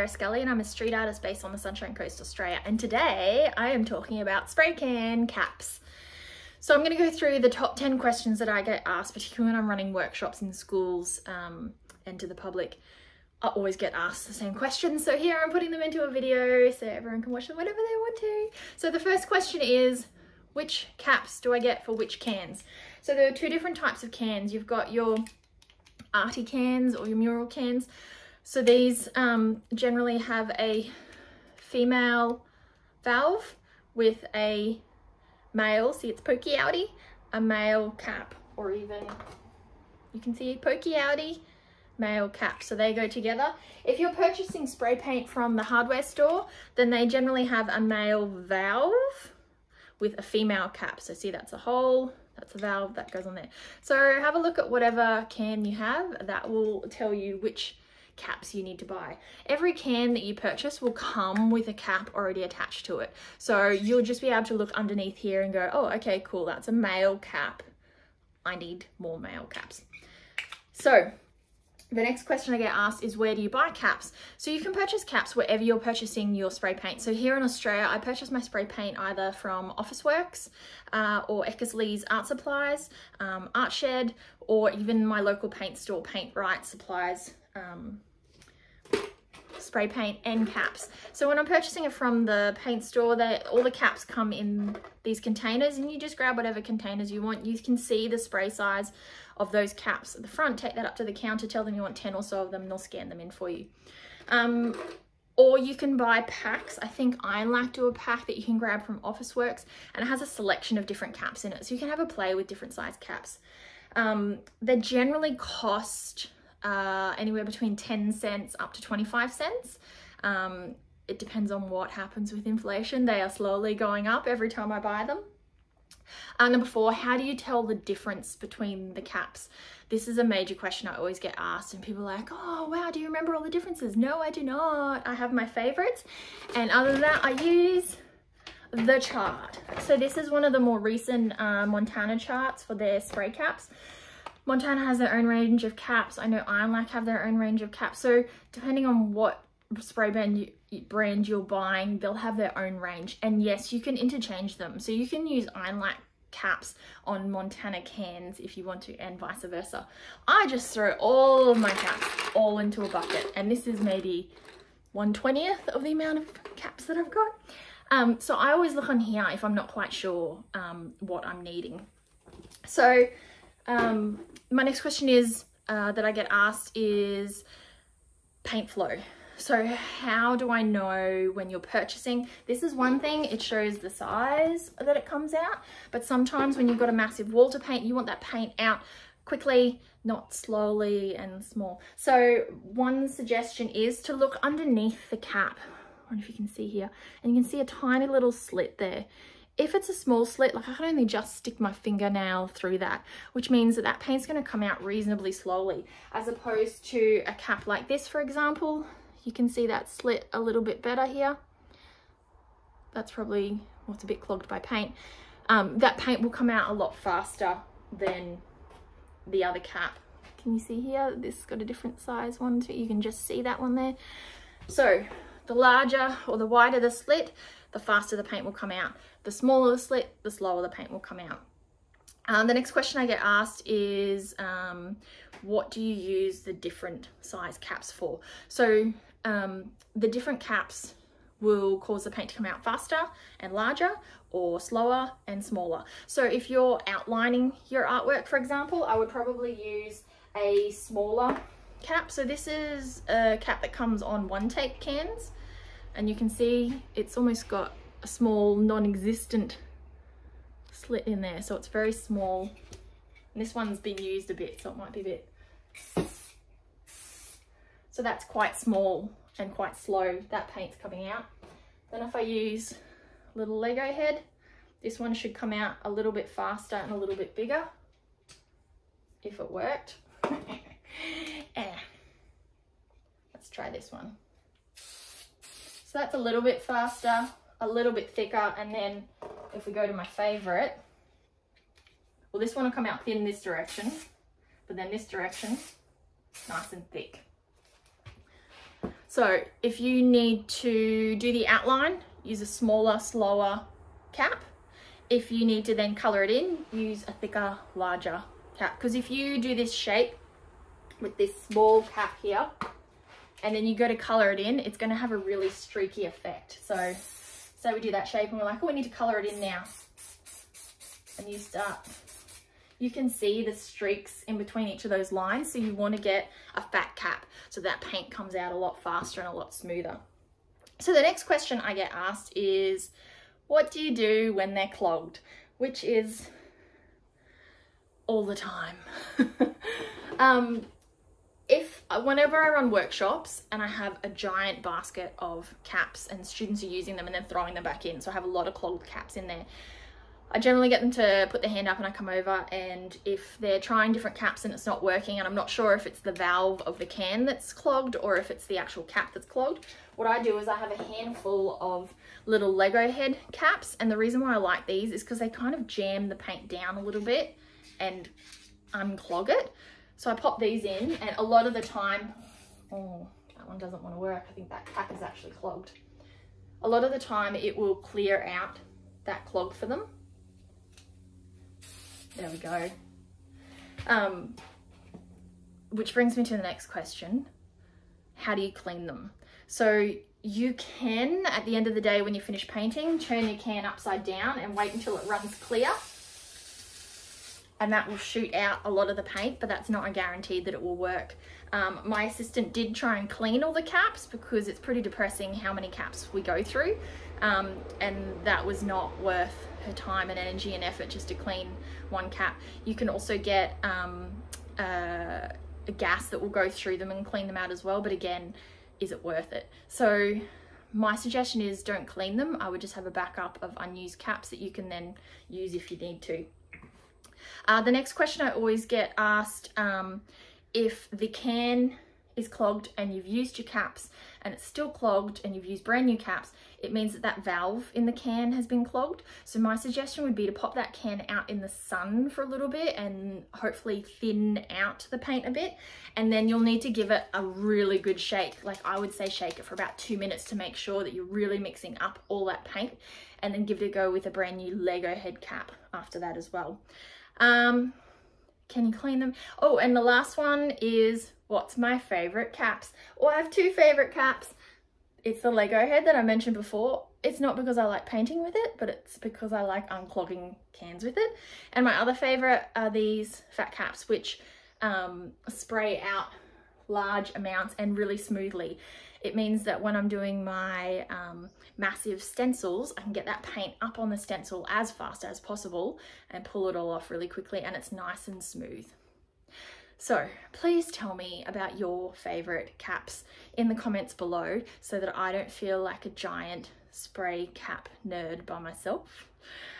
Scully and I'm a street artist based on the Sunshine Coast, Australia. And today I am talking about spray can caps. So I'm going to go through the top 10 questions that I get asked, particularly when I'm running workshops in schools and to the public. I always get asked the same questions. So here I'm putting them into a video so everyone can watch them whenever they want to. So the first question is, which caps do I get for which cans? So there are two different types of cans. You've got your arty cans or your mural cans. So these generally have a female valve with a male, see it's pokey outy, a male cap, or even you can see pokey outy, male cap. So they go together. If you're purchasing spray paint from the hardware store, then they generally have a male valve with a female cap. So see, that's a hole, that's a valve that goes on there. So have a look at whatever can you have. That will tell you which caps you need to buy. Every can that you purchase will come with a cap already attached to it. So you'll just be able to look underneath here and go, oh, okay, cool, that's a male cap. I need more male caps. So the next question I get asked is, where do you buy caps? So you can purchase caps wherever you're purchasing your spray paint. So here in Australia, I purchase my spray paint either from Officeworks or Eckersley's Art Supplies, Art Shed, or even my local paint store, Paint Right supplies spray paint and caps. So when I'm purchasing it from the paint store, all the caps come in these containers, and you just grab whatever containers you want. You can see the spray size of those caps at the front, take that up to the counter, tell them you want 10 or so of them, and they'll scan them in for you. Or you can buy packs. I think Ironlac do a pack that you can grab from Officeworks, and it has a selection of different caps in it. So you can have a play with different size caps. They generally cost anywhere between 10 cents up to 25 cents. It depends on what happens with inflation. They are slowly going up every time I buy them. Number 4, how do you tell the difference between the caps? This is a major question I always get asked, and people are like, oh wow, do you remember all the differences? No, I do not. I have my favorites, and other than that, I use the chart. So this is one of the more recent Montana charts for their spray caps. Montana has their own range of caps. I know Ironlac have their own range of caps. So depending on what spray brand you're buying, they'll have their own range. And yes, you can interchange them. So you can use Ironlac caps on Montana cans if you want to, and vice versa. I just throw all of my caps all into a bucket, and this is maybe 1/20th of the amount of caps that I've got. So I always look on here if I'm not quite sure what I'm needing. So my next question is that I get asked is paint flow. So how do I know when you're purchasing? This is one thing, it shows the size that it comes out, but sometimes when you've got a massive wall to paint, you want that paint out quickly, not slowly and small. So one suggestion is to look underneath the cap. I wonder if you can see here, and you can see a tiny little slit there. If it's a small slit, like I can only just stick my fingernail through that, which means that that paint's going to come out reasonably slowly, as opposed to a cap like this, for example. You can see that slit a little bit better here. That's probably what's a bit clogged by paint. That paint will come out a lot faster than the other cap. Can you see here? This got a different size one too. You can just see that one there. So the larger or the wider the slit, the faster the paint will come out. The smaller the slit, the slower the paint will come out. The next question I get asked is, what do you use the different size caps for? So the different caps will cause the paint to come out faster and larger, or slower and smaller. So if you're outlining your artwork, for example, I would probably use a smaller cap. So this is a cap that comes on one take cans, and you can see it's almost got a small non-existent slit in there, so it's very small. And this one's been used a bit, so it might be a bit, so that's quite small and quite slow, that paint's coming out. Then if I use a little Lego head, this one should come out a little bit faster and a little bit bigger, if it worked. Let's try this one. So that's a little bit faster, a little bit thicker, and then if we go to my favorite, well, this one will come out thin this direction, but then this direction, nice and thick. So if you need to do the outline, use a smaller, slower cap. If you need to then color it in, use a thicker, larger cap. Because if you do this shape with this small cap here, and then you go to color it in, it's going to have a really streaky effect. So say we do that shape and we're like, oh, we need to color it in now. And you start, you can see the streaks in between each of those lines. So you want to get a fat cap so that paint comes out a lot faster and a lot smoother. So the next question I get asked is, what do you do when they're clogged? Which is all the time. Whenever I run workshops and I have a giant basket of caps and students are using them and then throwing them back in, so I have a lot of clogged caps in there, I generally get them to put their hand up and I come over, and if they're trying different caps and it's not working and I'm not sure if it's the valve of the can that's clogged or if it's the actual cap that's clogged, what I do is I have a handful of little Lego head caps, and the reason why I like these is because they kind of jam the paint down a little bit and unclog it. So I pop these in, and a lot of the time, oh, that one doesn't want to work. I think that cap is actually clogged. A lot of the time it will clear out that clog for them. There we go. Which brings me to the next question. How do you clean them? So you can, at the end of the day when you finish painting, turn your can upside down and wait until it runs clear. And that will shoot out a lot of the paint, but that's not a guarantee that it will work. My assistant did try and clean all the caps because it's pretty depressing how many caps we go through. And that was not worth her time and energy and effort just to clean one cap. You can also get a gas that will go through them and clean them out as well, but again, is it worth it? So my suggestion is don't clean them. I would just have a backup of unused caps that you can then use if you need to. The next question I always get asked, if the can is clogged and you've used your caps and it's still clogged and you've used brand new caps, it means that that valve in the can has been clogged. So my suggestion would be to pop that can out in the sun for a little bit and hopefully thin out the paint a bit. And then you'll need to give it a really good shake. Like I would say shake it for about 2 minutes to make sure that you're really mixing up all that paint, and then give it a go with a brand new Lego head cap after that as well. Can you clean them? Oh, and the last one is, what's my favorite caps? Well, I have two favorite caps. It's the Lego head that I mentioned before. It's not because I like painting with it, but it's because I like unclogging cans with it. And my other favorite are these fat caps, which spray out large amounts and really smoothly. It means that when I'm doing my massive stencils, I can get that paint up on the stencil as fast as possible and pull it all off really quickly, and it's nice and smooth. So please tell me about your favorite caps in the comments below so that I don't feel like a giant spray cap nerd by myself.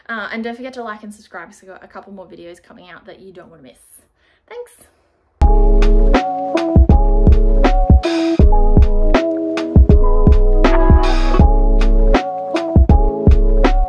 And don't forget to like and subscribe because I've got a couple more videos coming out that you don't want to miss. Thanks.